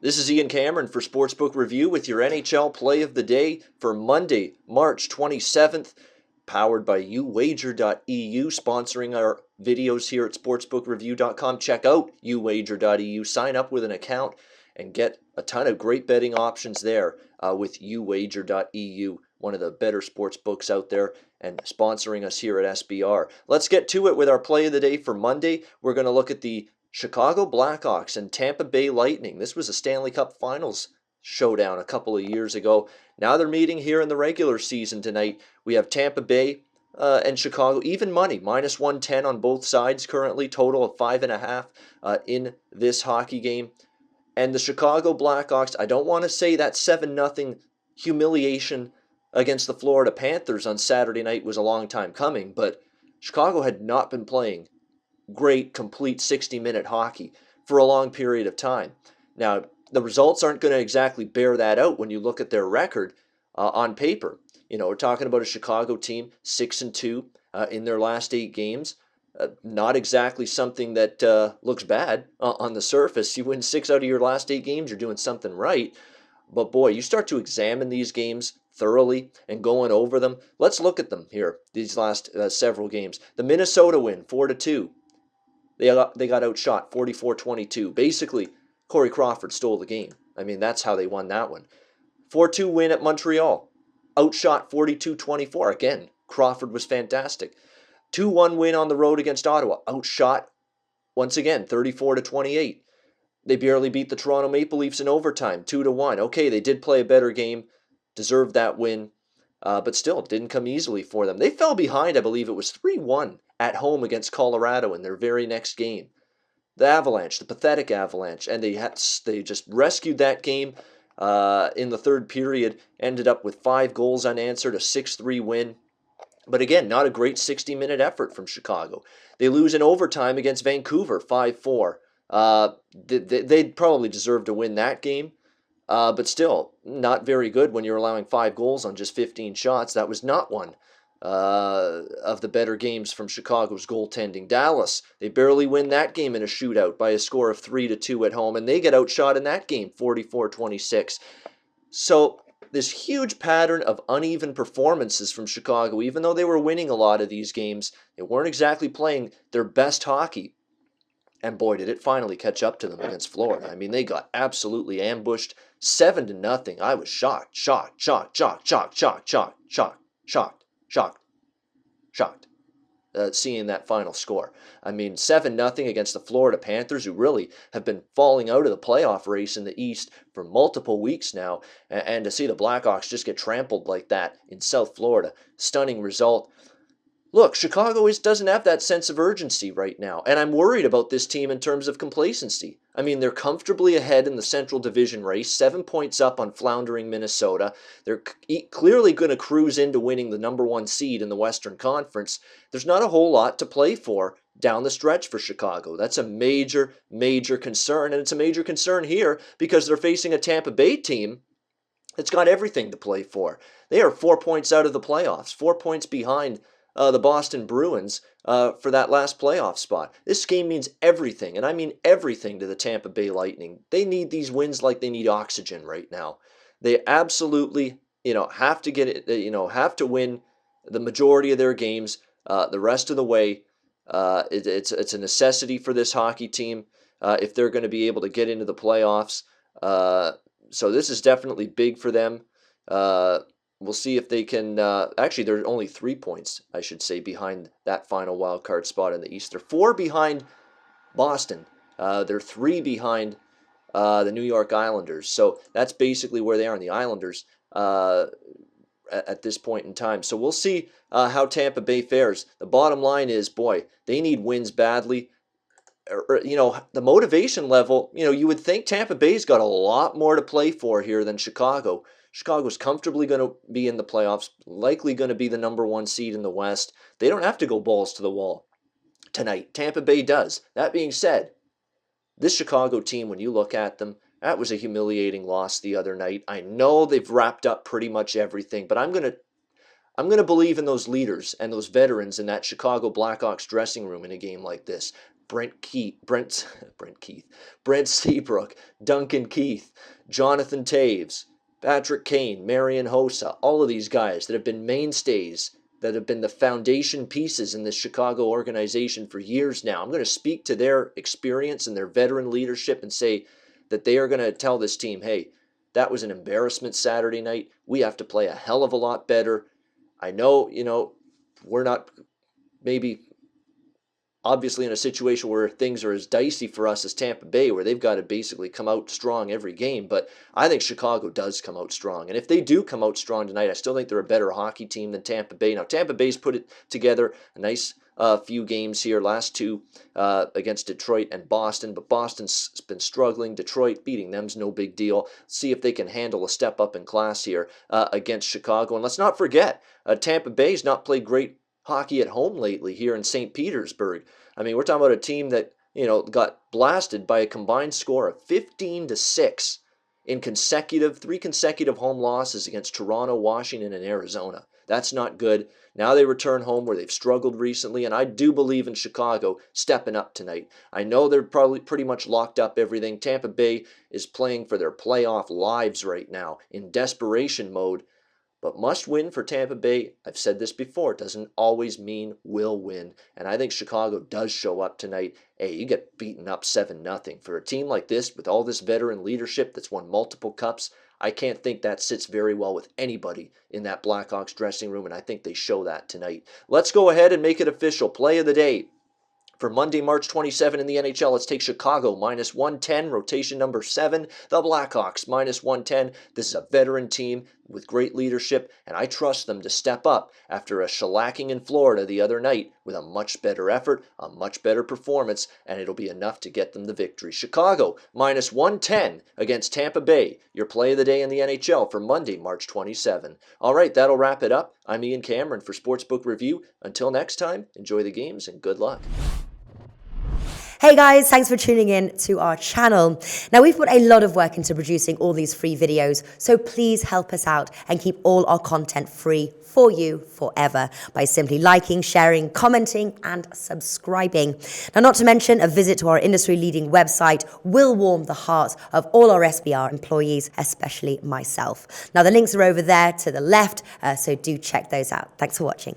This is Ian Cameron for Sportsbook Review with your NHL play of the day for Monday, March 27th, powered by youwager.eu, sponsoring our videos here at sportsbookreview.com. Check out youwager.eu, sign up with an account, and get a ton of great betting options there with youwager.eu, one of the better sports books out there, and sponsoring us here at SBR. Let's get to it with our play of the day for Monday. We're going to look at the Chicago Blackhawks and Tampa Bay Lightning. This was a Stanley Cup Finals showdown a couple of years ago. Now they're meeting here in the regular season tonight. We have Tampa Bay and Chicago, even money, minus 110 on both sides currently, total of 5.5 in this hockey game. And the Chicago Blackhawks, I don't want to say that 7-0 humiliation against the Florida Panthers on Saturday night was a long time coming, but Chicago had not been playing great, complete 60-minute hockey for a long period of time. Now, the results aren't going to exactly bear that out when you look at their record on paper. You know, we're talking about a Chicago team, 6-2 in their last 8 games. Not exactly something that looks bad on the surface. You win 6 out of your last 8 games, you're doing something right. But boy, you start to examine these games thoroughly and going over them. Let's look at them here, these last several games. The Minnesota win, 4-2. They got outshot 44-22. Basically, Corey Crawford stole the game. I mean, that's how they won that one. 4-2 win at Montreal. Outshot 42-24. Again, Crawford was fantastic. 2-1 win on the road against Ottawa. Outshot, once again, 34-28. They barely beat the Toronto Maple Leafs in overtime, 2-1. Okay, they did play a better game, deserved that win, but still, it didn't come easily for them. They fell behind, I believe it was 3-1 at home against Colorado in their very next game. The Avalanche, the pathetic Avalanche, and they just rescued that game in the third period, ended up with 5 goals unanswered, a 6-3 win. But again, not a great 60-minute effort from Chicago. They lose in overtime against Vancouver, 5-4. They'd probably deserve to win that game, but still, not very good when you're allowing 5 goals on just 15 shots. That was not one of the better games from Chicago's goaltending. Dallas, they barely win that game in a shootout by a score of 3-2 at home, and they get outshot in that game, 44-26. So this huge pattern of uneven performances from Chicago, even though they were winning a lot of these games, they weren't exactly playing their best hockey. And boy, did it finally catch up to them against Florida. I mean, they got absolutely ambushed, 7-0. I was shocked. Seeing that final score. I mean, 7-0 against the Florida Panthers, who really have been falling out of the playoff race in the East for multiple weeks now. And to see the Blackhawks just get trampled like that in South Florida, stunning result. Look, Chicago doesn't have that sense of urgency right now, and I'm worried about this team in terms of complacency. I mean, they're comfortably ahead in the Central Division race, 7 points up on floundering Minnesota. They're clearly going to cruise into winning the #1 seed in the Western Conference. There's not a whole lot to play for down the stretch for Chicago. That's a major, major concern, and it's a major concern here because they're facing a Tampa Bay team that's got everything to play for. They are 4 points out of the playoffs, 4 points behind the Boston Bruins for that last playoff spot. This game means everything, and I mean everything to the Tampa Bay Lightning. They need these wins like they need oxygen right now. They absolutely, have to get it, have to win the majority of their games the rest of the way. It's a necessity for this hockey team if they're going to be able to get into the playoffs. So this is definitely big for them. We'll see if they can, actually they're only 3 points, I should say, behind that final wild card spot in the East. They're 4 behind Boston. They're 3 behind the New York Islanders. So that's basically where they are in the Islanders at this point in time. So we'll see how Tampa Bay fares. The bottom line is, boy, they need wins badly. The motivation level, you would think Tampa Bay's got a lot more to play for here than Chicago. Chicago's comfortably going to be in the playoffs, likely going to be the #1 seed in the West. They don't have to go balls to the wall tonight. Tampa Bay does. That being said, this Chicago team, when you look at them, that was a humiliating loss the other night. I know they've wrapped up pretty much everything, but I'm going to believe in those leaders and those veterans in that Chicago Blackhawks dressing room in a game like this. Brent Seabrook, Duncan Keith, Jonathan Taves, Patrick Kane, Marian Hossa, all of these guys that have been mainstays, that have been the foundation pieces in this Chicago organization for years now. I'm going to speak to their experience and their veteran leadership and say that they are going to tell this team, hey, that was an embarrassment Saturday night. We have to play a hell of a lot better. I know, we're not maybe obviously in a situation where things are as dicey for us as Tampa Bay, where they've got to basically come out strong every game. But I think Chicago does come out strong. And if they do come out strong tonight, I still think they're a better hockey team than Tampa Bay. Now, Tampa Bay's put it together a nice few games here, last two against Detroit and Boston. But Boston's been struggling. Detroit beating them's no big deal. See if they can handle a step up in class here against Chicago. And let's not forget, Tampa Bay's not played great hockey at home lately here in St. Petersburg. I mean, we're talking about a team that, got blasted by a combined score of 15-6 in three consecutive home losses against Toronto, Washington, and Arizona. That's not good. Now they return home where they've struggled recently, and I do believe in Chicago stepping up tonight. I know they're probably pretty much locked up everything. Tampa Bay is playing for their playoff lives right now in desperation mode. But must win for Tampa Bay, I've said this before, doesn't always mean will win. And I think Chicago does show up tonight. Hey, you get beaten up 7-0. For a team like this, with all this veteran leadership that's won multiple cups, I can't think that sits very well with anybody in that Blackhawks dressing room, and I think they show that tonight. Let's go ahead and make it official. Play of the day. For Monday, March 27 in the NHL, let's take Chicago -110, rotation number 7. The Blackhawks -110. This is a veteran team with great leadership, and I trust them to step up after a shellacking in Florida the other night with a much better effort, a much better performance, and it'll be enough to get them the victory. Chicago -110 against Tampa Bay. Your play of the day in the NHL for Monday, March 27. All right, that'll wrap it up. I'm Ian Cameron for Sportsbook Review. Until next time, enjoy the games and good luck. Hey guys, thanks for tuning in to our channel. Now, we've put a lot of work into producing all these free videos, so please help us out and keep all our content free for you forever by simply liking, sharing, commenting, and subscribing. Now, not to mention, a visit to our industry-leading website will warm the hearts of all our SBR employees, especially myself. Now, the links are over there to the left, so do check those out. Thanks for watching.